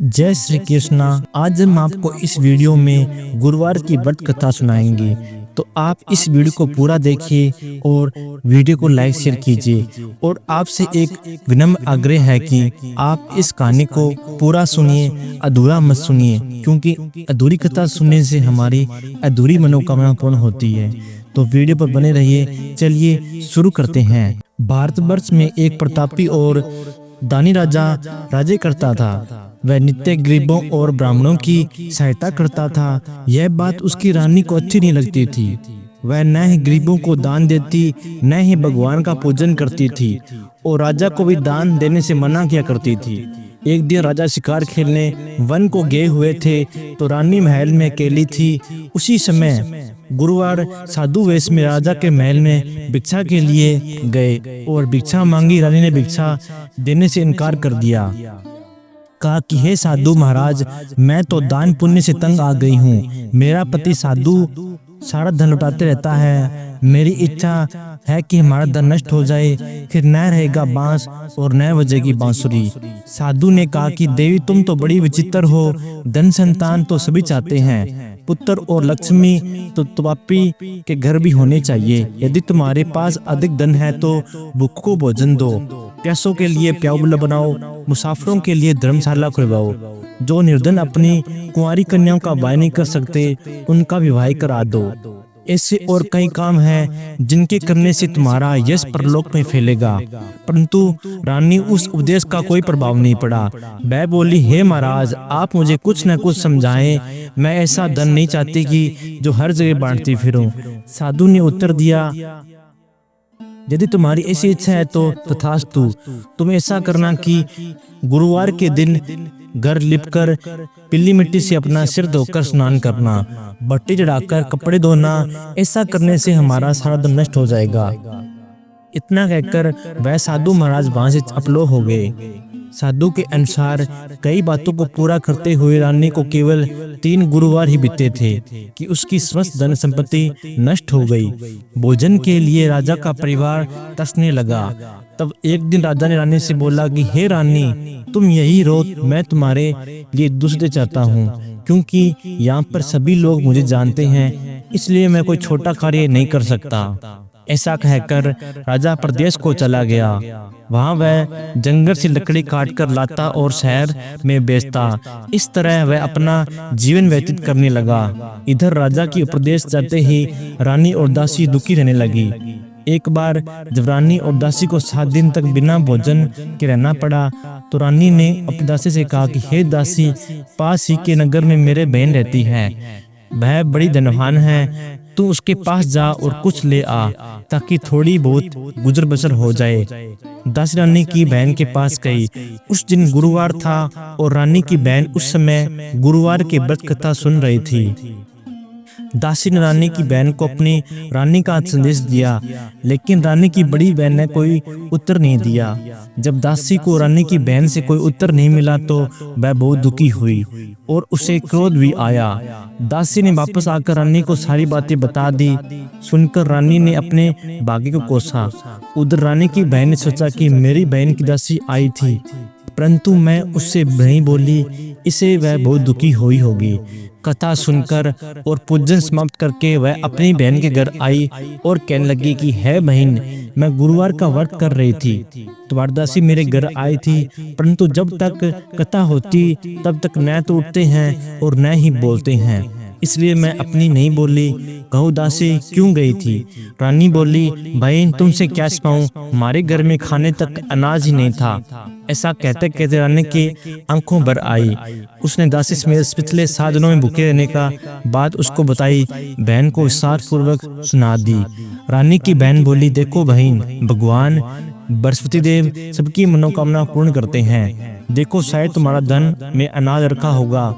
जय श्री कृष्णा। आज हम आपको इस वीडियो में गुरुवार की व्रत कथा सुनाएंगे। तो आप इस वीडियो को पूरा देखिए और वीडियो को लाइक शेयर कीजिए। और आपसे एक विनम्र आग्रह है कि आप इस कहानी को पूरा सुनिए, अधूरा मत सुनिए, क्योंकि अधूरी कथा सुनने से हमारी अधूरी मनोकामना पूर्ण होती है। तो वीडियो पर बने रहिए। चलिए शुरू करते हैं। भारतवर्ष में एक प्रतापी और दानी राजा राज्य करता था। वह नित्य गरीबों और ब्राह्मणों की सहायता करता था। यह बात उसकी रानी को अच्छी नहीं लगती थी। वह न ही गरीबों को दान देती, न ही भगवान का पूजन करती थी, और राजा को भी दान देने से मना किया करती थी। एक दिन राजा शिकार खेलने वन को गए हुए थे, तो रानी महल में अकेली थी। उसी समय गुरुवार साधु वेश में राजा के महल में भिक्षा के लिए गए और भिक्षा मांगी। रानी ने भिक्षा देने से इनकार कर दिया। कहा कि हे साधु महाराज, मैं तो दान पुण्य से तंग आ गई हूँ। मेरा पति साधु सारा धन लुटाते रहता है। मेरी इच्छा है कि हमारा धन नष्ट हो जाए, फिर न रहेगा बांस और न बजेगी बांसुरी। साधु ने कहा कि देवी, तुम तो बड़ी विचित्र हो। धन संतान तो सभी चाहते हैं, पुत्र और लक्ष्मी तो तुपापी के घर भी होने चाहिए। यदि तुम्हारे पास अधिक धन है तो भूख को भोजन दो, प्यासों के लिए प्याऊला बनाओ, मुसाफिरों के लिए धर्मशाला खुलवाओ। जो निर्धन अपनी कुंवारी कन्याओं का विवाह नहीं कर सकते, उनका विवाह करा दो। ऐसे और कई काम हैं जिनके करने से तुम्हारा यश परलोक में फैलेगा। परंतु रानी उस उपदेश का कोई प्रभाव नहीं पड़ा। वह बोली, हे महाराज, आप मुझे कुछ न कुछ समझाएं। मैं ऐसा धन नहीं चाहती कि जो हर जगह बांटती फिरूं। साधु ने उत्तर दिया, यदि तुम्हारी ऐसी इच्छा है तो तथास्तु। तुम ऐसा करना कि गुरुवार के दिन घर लिपकर पीली मिट्टी से अपना सिर धोकर स्नान करना, बट्टी चढ़ाकर कपड़े धोना। ऐसा करने से हमारा सारा धन नष्ट हो जाएगा। इतना कहकर वह साधु महाराज वहां से अपलोह हो गए। साधु के अनुसार कई बातों को पूरा करते हुए रानी को केवल 3 गुरुवार ही बीते थे कि उसकी समस्त धन संपत्ति नष्ट हो गई। भोजन के लिए राजा का परिवार तरसने लगा। तब एक दिन राजा ने रानी से बोला कि हे रानी, तुम यही रहो, मैं तुम्हारे लिए दूसरे चाहता हूँ, क्योंकि यहाँ पर सभी लोग मुझे जानते हैं, इसलिए मैं कोई छोटा कार्य नहीं कर सकता। ऐसा कहकर राजा प्रदेश को चला गया। वहां वह जंगल से लकड़ी काटकर लाता और शहर में बेचता। इस तरह वह अपना जीवन व्यतीत करने लगा। इधर राजा की उपदेश जाते ही रानी और दासी दुखी रहने लगी। एक बार जब रानी और दासी को 7 दिन तक बिना भोजन के रहना पड़ा, तो रानी ने अपनी दासी से कहा कि हे दासी, पास ही के नगर में मेरे बहन रहती है। वह बड़ी धनवान है। तू उसके पास जा और कुछ ले आ, ताकि थोड़ी बहुत गुजर बसर हो जाए। दासी रानी की बहन के पास गई। उस दिन गुरुवार था और रानी की बहन उस समय गुरुवार के व्रत कथा सुन रही थी। दासी ने रानी की बहन को अपनी रानी का संदेश दिया, लेकिन रानी की बड़ी बहन ने कोई उत्तर नहीं दिया। जब दासी को रानी की बहन से कोई उत्तर नहीं मिला तो वह बहुत दुखी हुई और उसे क्रोध भी आया। दासी ने वापस आकर रानी को सारी बातें बता दी। सुनकर रानी ने अपने भाग्य को कोसा। उधर रानी की बहन ने सोचा कि मेरी बहन की दासी आई थी, परंतु मैं उससे नहीं बोली, इसे वह बहुत दुखी हुई होगी। कथा सुनकर और पूजन समाप्त करके वह अपनी बहन के घर आई और कहने लगी कि है बहन, मैं गुरुवार का व्रत कर रही थी। तुम्हारी दासी मेरे घर आई थी, परंतु जब तक कथा होती तब तक न तो उठते हैं और न ही बोलते हैं, इसलिए मैं अपनी नहीं बोली। कहो दासी, क्यों गई थी? रानी बोली, बहन, तुमसे क्या छिपाऊं, हमारे घर में खाने तक अनाज ही नहीं था। ऐसा कहते कहते रानी की आंखों भर आई। उसने दासी समेत पिछले 7 दिनों में भूखे रहने का बात उसको बताई। बहन को विस्तार पूर्वक सुना दी। रानी की बहन बोली, देखो बहन, भगवान बृहस्पति देव सबकी मनोकामना पूर्ण करते हैं। देखो, शायद तुम्हारा धन में अनाज रखा होगा।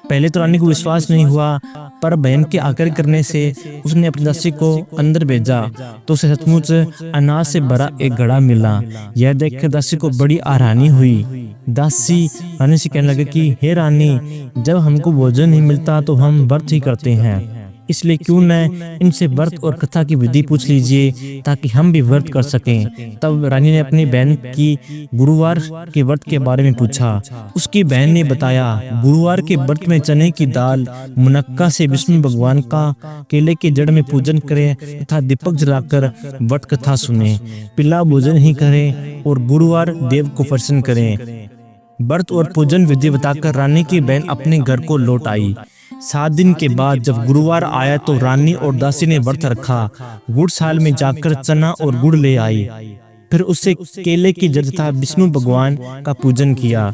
पहले तो रानी को विश्वास नहीं हुआ, पर बहन के आग्रह करने से उसने अपनी दासी को अंदर भेजा तो उसे सचमुच अनाज से भरा एक घड़ा मिला। यह देखकर दासी को बड़ी हैरानी हुई। दासी रानी से कहने लगे कि हे रानी, जब हमको भोजन नहीं मिलता तो हम व्रत ही करते हैं, इसलिए क्यों न इनसे व्रत और कथा की विधि पूछ लीजिए ताकि हम भी व्रत कर सकें। तब रानी ने अपनी बहन की गुरुवार के व्रत के बारे में पूछा। उसकी बहन ने बताया, गुरुवार के व्रत में चने की दाल, मुनक्का से विष्णु भगवान का केले की जड़ में पूजन करें तथा दीपक जलाकर व्रत कथा सुने, पिला भोजन ही करें और गुरुवार देव को प्रसन्न करें। व्रत और पूजन विधि बताकर रानी की बहन अपने घर को लौट आई। 7 दिन के बाद जब गुरुवार आया तो रानी और दासी ने व्रत रखा। गुड़साल में जाकर चना और गुड़ ले आई, फिर उससे केले की जड़ तथा विष्णु भगवान का पूजन किया।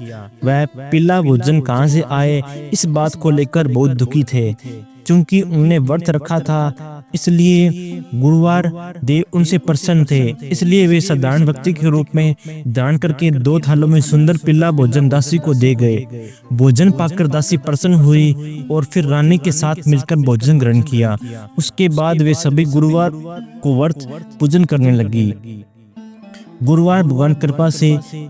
वह पिला भोजन कहाँ से आए, इस बात को लेकर बहुत दुखी थे। क्योंकि उन्होंने व्रत रखा था इसलिए गुरुवार देव उनसे प्रसन्न थे, इसलिए वे साधारण व्यक्ति के रूप में दान करके 2 थालों में सुंदर पिला भोजन दासी को दे गए। भोजन पाकर दासी प्रसन्न हुई और फिर रानी के साथ मिलकर भोजन ग्रहण किया। उसके बाद वे सभी गुरुवार को व्रत पूजन करने लगी। गुरुवार भगवान कृपा से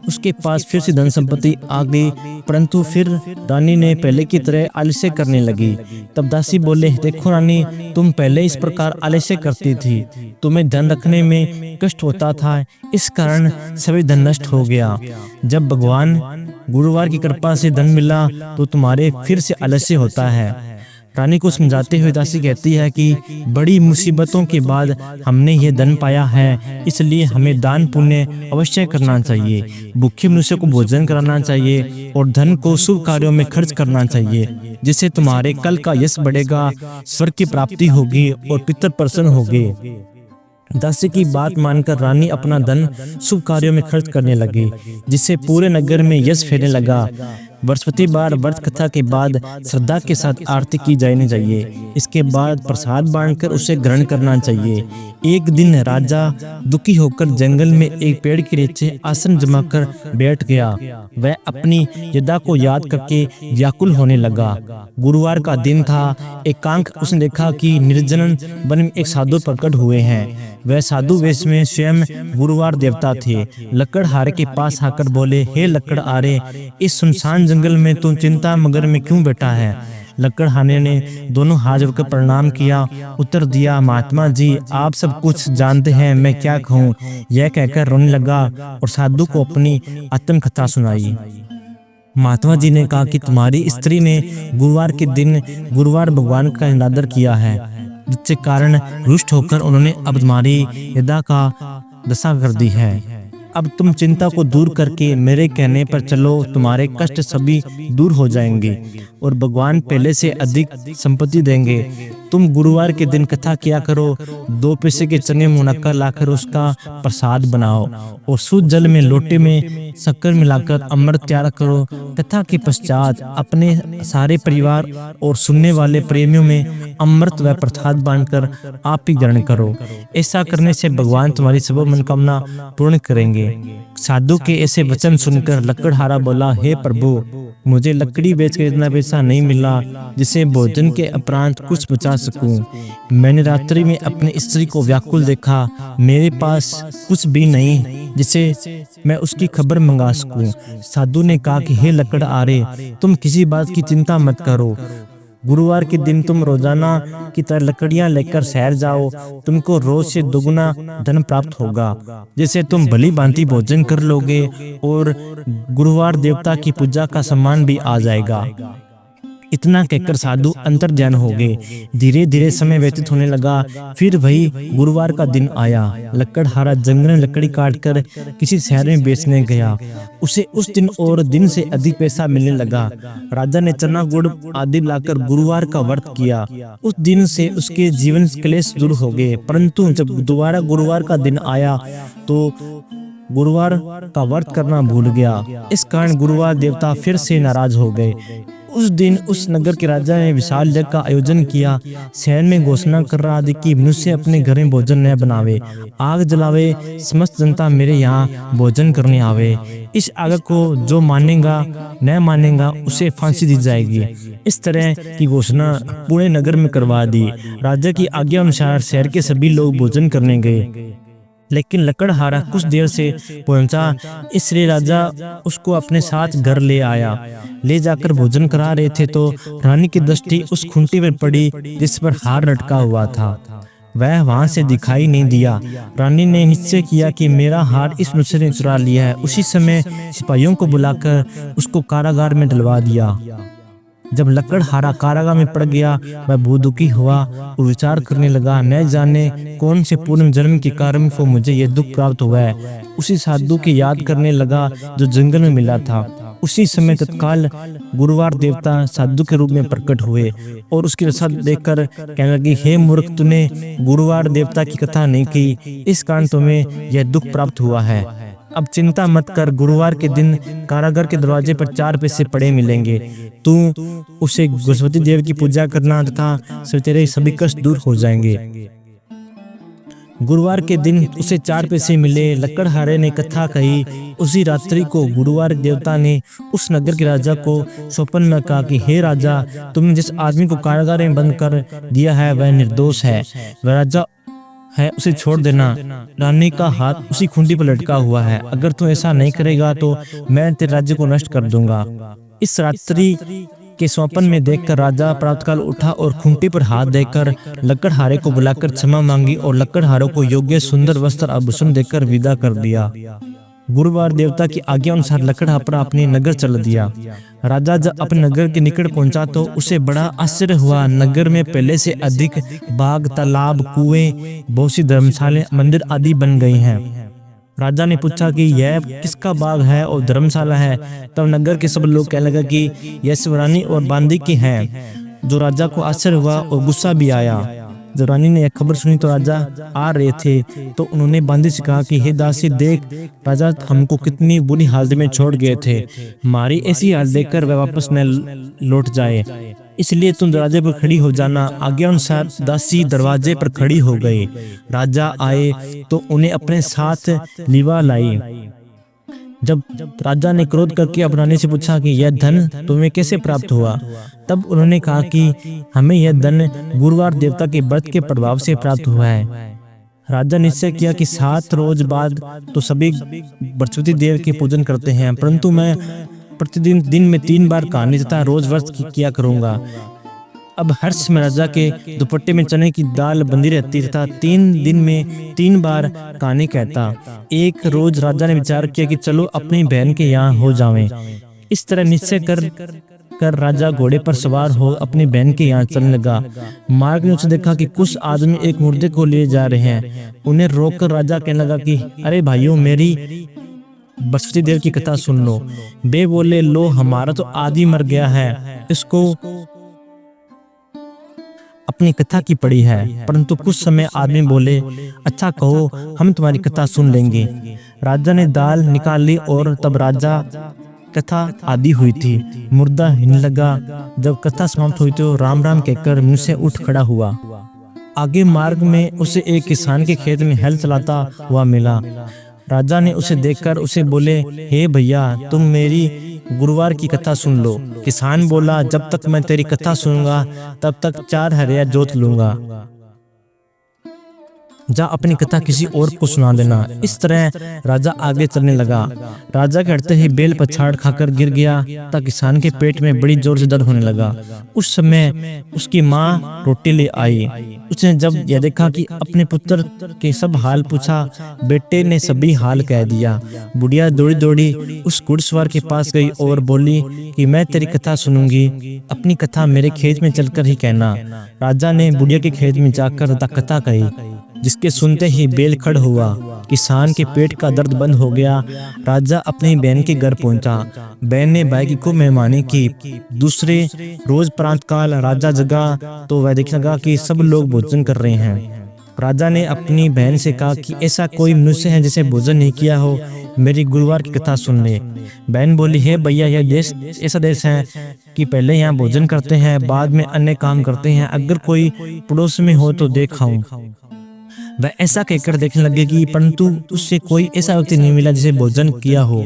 उसके पास फिर से धन संपत्ति आ गई, परंतु फिर रानी ने पहले की तरह आलस्य करने लगी। तब दासी बोले, देखो रानी, तुम पहले इस प्रकार आलस्य करती थी, तुम्हें धन रखने में कष्ट होता था, इस कारण सभी धन नष्ट हो गया। जब भगवान गुरुवार की कृपा से धन मिला तो तुम्हारे फिर से आलस्य होता है। रानी को समझाते हुए दासी कहती है कि बड़ी मुसीबतों के बाद हमने ये धन पाया है, इसलिए हमें दान पुण्य अवश्य करना चाहिए, भूखे मनुष्य को भोजन कराना चाहिए और धन को शुभ कार्यों में खर्च करना चाहिए, जिससे तुम्हारे कल का यश बढ़ेगा, स्वर्ग की प्राप्ति होगी और पितर प्रसन्न होंगे। दासी की बात मानकर रानी अपना धन शुभ कार्यों में खर्च करने लगी, जिससे पूरे नगर में यश फैलने लगा। बृहस्पति बार व्रत कथा के बाद श्रद्धा के साथ आरती की जानी चाहिए। इसके बाद प्रसाद बांटकर उसे ग्रहण करना चाहिए। एक दिन राजा दुखी होकर जंगल में एक पेड़ के नीचे आसन जमाकर बैठ गया। वह अपनी यदा को याद करके व्याकुल होने लगा। गुरुवार का दिन था। एकांक उसने देखा कि निर्जन वन में एक साधु प्रकट हुए हैं। वह साधु वेश में स्वयं गुरुवार देवता थे। लकड़हारे के पास आकर बोले, हे लकड़हारे, इस सुनसान जंगल में तुम चिंता मगर में क्यों बैठा है? लकड़हारे ने दोनों हाथ जोड़कर प्रणाम किया। उत्तर दिया, महात्मा जी, आप सब कुछ जानते हैं, मैं क्या कहूँ। यह कहकर रोने लगा और साधु को अपनी आत्मकथा सुनाई। महात्मा जी ने कहा कि तुम्हारी स्त्री ने गुरुवार के दिन गुरुवार भगवान का निरादर किया है, जिसके कारण रुष्ट होकर उन्होंने अब तुम्हारी यदा का दशा कर दी है। अब तुम चिंता को दूर करके मेरे कहने पर चलो, तुम्हारे कष्ट सभी दूर हो जाएंगे और भगवान पहले से अधिक संपत्ति देंगे। तुम गुरुवार के दिन कथा किया करो, 2 पैसे के चने मुनक्का लाकर उसका प्रसाद बनाओ और शुद्ध जल में लोटे में शक्कर मिलाकर अमृत तैयार करो। कथा के पश्चात अपने सारे परिवार और सुनने वाले प्रेमियों में अमृत व प्रसाद बांटकर आप ही ग्रहण करो। ऐसा करने से भगवान तुम्हारी सब मनोकामना पूर्ण करेंगे। साधु के ऐसे वचन सुनकर लकड़हारा बोला, हे प्रभु, मुझे लकड़ी बेचकर इतना पैसा नहीं मिला जिसे भोजन के उपरांत कुछ बचा सकूं। मैंने रात्रि में अपनी स्त्री को व्याकुल देखा, मेरे पास कुछ भी नहीं जिसे मैं उसकी खबर मंगा सकूं। साधु ने कहा कि हे लकड़हारे, तुम किसी बात की चिंता मत करो। गुरुवार के दिन तुम रोजाना की तरह लकड़ियां लेकर शहर जाओ, तुमको रोज से दोगुना धन प्राप्त होगा, जिससे तुम भली भांति भोजन कर लोगे और गुरुवार देवता की पूजा का सम्मान भी आ जाएगा। इतना कहकर साधु अंतर ध्यान हो गए। धीरे धीरे समय व्यतीत होने लगा। फिर वही गुरुवार का दिन आया। लकड़हारा जंगल में लकड़ी काटकर किसी शहर में बेचने गया। उसे उस दिन और दिन से अधिक पैसा मिलने लगा। राजा ने चना गुड़ आदि लाकर गुरुवार का व्रत किया। उस दिन से उसके जीवन क्लेश दूर हो गए। परंतु जब दोबारा गुरुवार का दिन आया तो गुरुवार का व्रत करना भूल गया। इस कारण गुरुवार देवता फिर से नाराज हो गए। उस दिन उस नगर के राजा ने विशाल यज्ञ का आयोजन किया। शहर में घोषणा कर रहा था कि मनुष्य अपने घर में भोजन न बनावे, आग जलावे, समस्त जनता मेरे यहाँ भोजन करने आवे। इस आग को जो मानेगा न मानेगा उसे फांसी दी जाएगी। इस तरह की घोषणा पूरे नगर में करवा दी। राजा की आज्ञा अनुसार शहर के सभी लोग भोजन करने गए। लेकिन लकड़हारा कुछ देर से पहुंचा, इसलिए राजा उसको अपने साथ घर ले आया। ले जाकर भोजन करा रहे थे तो रानी की दृष्टि उस खूंटी पर पड़ी जिस पर हार लटका हुआ था। वह वहां से दिखाई नहीं दिया। रानी ने निश्चय किया कि मेरा हार इस नुस्खे ने चुरा लिया है। उसी समय सिपाहियों को बुलाकर उसको कारागार में डलवा दिया। जब लकड़हारा कारागार में पड़ गया, वह बहुत दुखी हुआ और विचार करने लगा, न जाने कौन से पूर्व जन्म के कारण को मुझे यह दुख प्राप्त हुआ है। उसी साधु की याद करने लगा जो जंगल में मिला था। उसी समय तत्काल गुरुवार देवता साधु के रूप में प्रकट हुए और उसकी दशा देखकर कहने लगी, हे मूर्ख, तूने गुरुवार देवता की कथा नहीं की, इस कारण तुम्हें यह दुख प्राप्त हुआ है। अब चिंता मत कर, गुरुवार के दिन कारागार के दरवाजे पर 4 पैसे पड़े मिलेंगे। तू उसे सरस्वती देव की पूजा करना तथा तेरे सभी कष्ट दूर हो जाएंगे। गुरुवार के दिन उसे 4 पैसे मिले। लकड़हारे ने कथा कही। उसी रात्रि को गुरुवार देवता ने उस नगर के राजा को स्वप्न में कहा कि हे राजा, तुमने जिस आदमी को कारागार में बंद कर दिया है वह निर्दोष है, वह राजा है, उसे छोड़ देना। रानी का हाथ उसी खूंटी पर लटका हुआ है। अगर तू ऐसा नहीं करेगा तो मैं तेरे राज्य को नष्ट कर दूंगा। इस रात्रि के स्वप्न में देखकर राजा प्रातःकाल उठा और खूंटी पर हाथ देकर लकड़हारे को बुलाकर क्षमा मांगी और लकड़हारे को योग्य सुंदर वस्त्र आभूषण देकर विदा कर दिया। गुरुवार देवता की आज्ञा अनुसार लकड़हारा अपने नगर चल दिया। राजा जब अपने नगर के निकट पहुंचा तो उसे बड़ा आश्चर्य हुआ। नगर में पहले से अधिक बाग, तालाब, कुएं, बहुत सी धर्मशालाएं, मंदिर आदि बन गई हैं। राजा ने पूछा कि यह किसका बाग है और धर्मशाला है। तब नगर के सब लोग कहने लगे कि यह शिवरानी और बांदी की है। जो राजा को आश्चर्य हुआ और गुस्सा भी आया। जब रानी ने यह खबर सुनी तो राजा आ रहे थे तो उन्होंने बांदी से कहा कि हे दासी, देख राजा हमको कितनी बुरी हालत में छोड़ गए थे। हमारी ऐसी हालत देखकर वह वापस न लौट जाए, इसलिए तुम दरवाजे पर खड़ी हो जाना। आज्ञा अनुसार दासी दरवाजे पर खड़ी हो गई। राजा आए तो उन्हें अपने साथ लीवा लाई। जब राजा ने क्रोध करके अब रानी से पूछा कि यह धन तुम्हें कैसे प्राप्त हुआ, तब उन्होंने कहा कि हमें यह धन गुरुवार देवता के व्रत के प्रभाव से प्राप्त हुआ है। राजा निश्चय किया कि 7 रोज बाद तो सभी सरस्वती देव के पूजन करते हैं, परंतु मैं प्रतिदिन दिन में 3 बार कहानी तथा रोज व्रत किया करूंगा। अब हर्ष में राजा के दुपट्टे में चने की दाल बंधी रहती तथा 3 दिन में 3 बार कहानी कहता। एक रोज राजा ने विचार किया कि चलो अपनी बहन के यहाँ हो जावें। इस तरह निश्चय कर राजा घोड़े पर सवार हो अपनी बहन के यहाँ चलने लगा। मार्ग में उसे देखा कि कुछ आदमी एक मुर्दे को ले जा रहे हैं। उन्हें रोककर राजा कहने लगा कि अरे भाइयों, मेरी सरस्वती देव की कथा सुन लो। वे बोले, लो हमारा तो आदि मर गया है, इसको अपनी कथा की पड़ी है। परंतु कुछ समय आदमी बोले, अच्छा कहो, हम तुम्हारी कथा सुन लेंगे। राजा ने दाल निकाल ली और तब राजा कथा आदि हुई थी। मुर्दा हिलने लगा। जब कथा समाप्त हुई तो राम राम कहकर मुंह से उठ खड़ा हुआ। आगे मार्ग में उसे एक किसान के खेत में हल चलाता हुआ मिला। राजा ने उसे देखकर उसे बोले, हे भैया, तुम मेरी गुरुवार की कथा सुन लो। किसान बोला, जब तक मैं तेरी कथा सुनूंगा तब तक 4 हरिया जोत लूंगा। जा अपनी कथा किसी और को सुना देना। इस तरह राजा आगे चलने लगा। राजा के हटते ही बैल पछाड़ खाकर गिर गया तथा किसान के पेट में बड़ी जोर से दर्द होने लगा। उस समय उसकी माँ रोटी ले आई। उसने जब यह देखा कि अपने पुत्र के सब हाल पूछा, बेटे ने सभी हाल कह दिया। बुढ़िया दौड़ी दौड़ी उस घुड़सवार के पास गई और बोली कि मैं तेरी कथा सुनूंगी, अपनी कथा मेरे खेत में चलकर ही कहना। राजा ने बुढ़िया के खेत में जाकर कथा कही, जिसके सुनते ही बैल खड़ा हुआ। किसान के पेट का दर्द बंद हो गया। राजा अपनी बहन के घर पहुंचा। बहन ने भाई की खूब मेहमानी की। दूसरे रोज प्रातःकाल राजा जगा तो वह देखने लगा कि सब लोग भोजन कर रहे हैं। राजा ने अपनी बहन से कहा कि ऐसा कोई मनुष्य है जिसे भोजन नहीं किया हो, मेरी गुरुवार की कथा सुन ले। बहन बोली, हे भैया, यह देश ऐसा देश है कि पहले यहाँ भोजन करते हैं, बाद में अन्य काम करते हैं। अगर कोई पड़ोस में हो तो देखाऊं। वह ऐसा कहकर देखने लगेगी, परंतु उससे कोई ऐसा व्यक्ति नहीं मिला जिसे भोजन किया हो।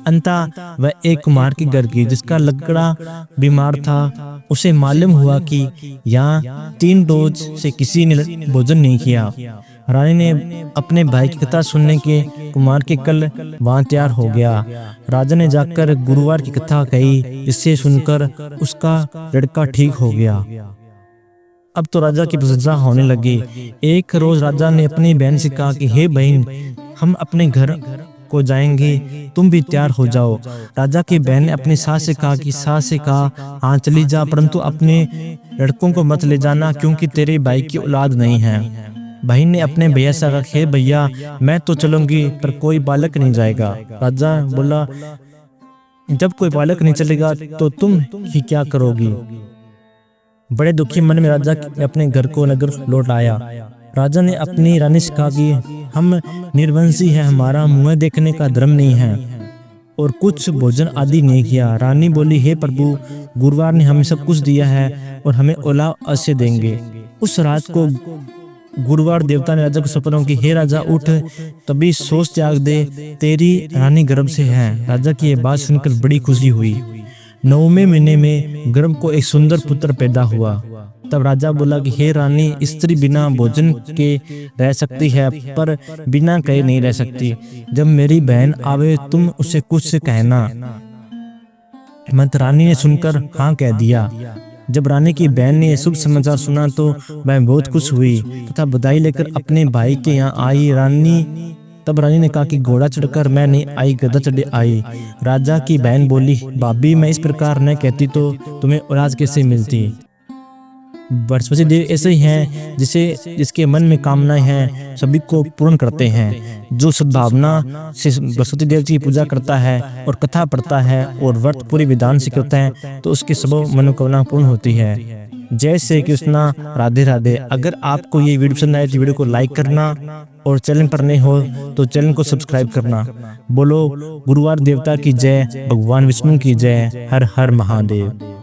अंततः वह एक कुम्हार के घर गई जिसका लकड़ा बीमार था। उसे मालूम हुआ कि यहाँ 3 रोज से किसी ने भोजन नहीं किया। रानी ने अपने भाई की कथा सुनने के कुमार के कल वहां तैयार हो गया। राजा ने जाकर गुरुवार की कथा कही, जिससे सुनकर उसका लड़का ठीक हो गया। अब तो राजा की प्रशंसा होने लगी। एक रोज राजा ने अपनी बहन से कहा कि हे बहन, हम अपने घर को जाएंगे, तुम भी तैयार हो जाओ। राजा की बहन ने अपनी सास से कहा कि सास से कहा हाँ चली जा, परंतु अपने लड़कों को मत ले जाना, क्योंकि तेरे भाई की औलाद नहीं है। बहन ने अपने भैया से कहा, हे भैया, मैं तो चलूंगी पर कोई बालक नहीं जाएगा। राजा बोला, जब कोई बालक नहीं चलेगा तो तुम ही क्या करोगी। बड़े दुखी मन में राजा अपने घर को नगर लौट आया। राजा ने अपनी रानी से कहा कि हम निर्वंशी हैं, हमारा मुंह देखने का धर्म नहीं है और कुछ भोजन आदि नहीं किया। रानी बोली, हे प्रभु, गुरुवार ने हमें सब कुछ दिया है और हमें औलाद अवश्य देंगे। उस रात को गुरुवार देवता ने राजा को सपना की, हे राजा उठ, तभी सोच त्याग दे, तेरी रानी गर्भ से है। राजा की यह बात सुनकर बड़ी खुशी हुई। 9वें महीने में गर्भ को एक सुंदर पुत्र पैदा हुआ। तब राजा बोला कि हे रानी, स्त्री बिना भोजन के रह सकती है पर बिना कहे नहीं रह सकती। जब मेरी बहन आवे तुम उसे कुछ कहना। मत रानी ने सुनकर हाँ कह दिया। जब रानी की बहन ने शुभ समाचार सुना तो वह बहुत खुश हुई तथा बधाई लेकर अपने भाई के यहाँ आई। तब रानी ने कहा कि घोड़ा चढ़कर मैं नहीं आई, गधा चढ़े आई। राजा की बहन बोली, भाभी, मैं इस प्रकार न कहती तो तुम्हें औलाद कैसे मिलती। बृहस्पति देव ऐसे ही हैं जिसके मन में कामनाएं हैं सभी को पूर्ण करते हैं। जो सद्भावना से बृहस्पति देव की पूजा करता है और कथा पढ़ता है और व्रत पूरी विधान से करता है तो उसकी सब मनोकामना पूर्ण होती है। जय श्री कृष्णा, राधे राधे। अगर आपको ये वीडियो पसंद आए तो वीडियो को लाइक करना और चैनल पर नए हो तो चैनल को सब्सक्राइब करना। बोलो गुरुवार देवता की जय, भगवान विष्णु की जय। हर हर महादेव।